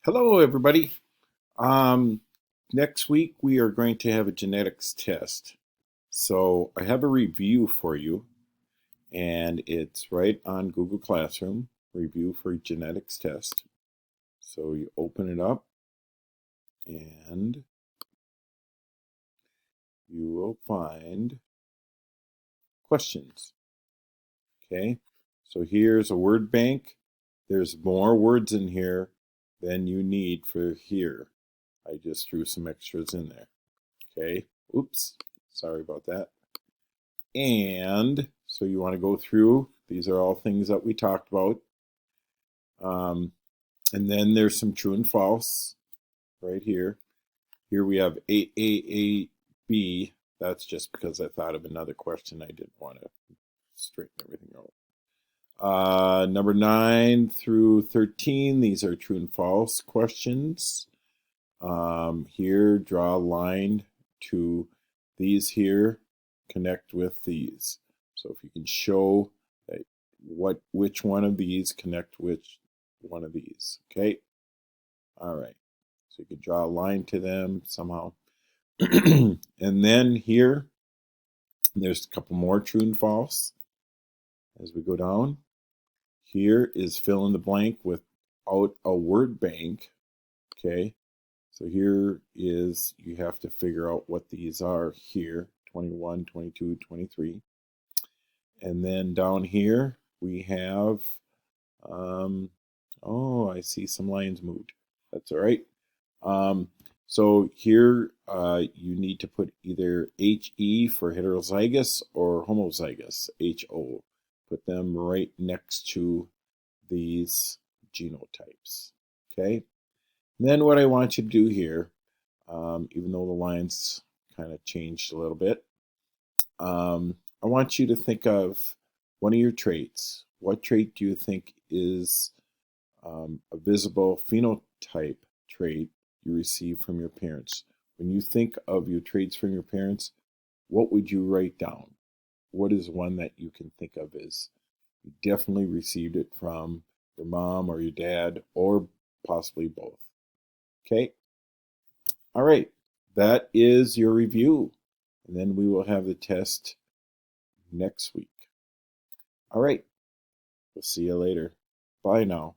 Hello, everybody. Um, Next week we are going to have a genetics test. So I have a review for you, and it's right on Google Classroom, review for genetics test. So you open it up and you will find questions. Okay, so here's a word bank. There's more words in here than you need for here. I just threw some extras in there. Okay, oops, sorry about that. And so you want to go through, these are all things that we talked about. And then there's some true and false right here. Here we have AAAB. That's just because I thought of another question. I didn't want to straighten everything out. Number 9 through 13, these are true and false questions. Here, draw a line to these here, connect with these. So if you can show that which one of these connect which one of these, okay? All right, so you could draw a line to them somehow. And then here, there's a couple more true and false as we go down. Here is fill in the blank without a word bank, okay? So here is, you have to figure out what these are here, 21, 22, 23. And then down here we have, oh, I see some lines moved. That's all right. So here you need to put either HE for heterozygous or homozygous, HO. Put them right next to these genotypes, okay? And then what I want you to do here, even though the lines kind of changed a little bit, I want you to think of one of your traits. What trait do you think is a visible phenotype trait you receive from your parents? When you think of your traits from your parents, what would you write down? What is one that you can think of as you definitely received it from your mom or your dad, or possibly both? Okay. All right. That is your review. And then we will have the test next week. All right. We'll see you later. Bye now.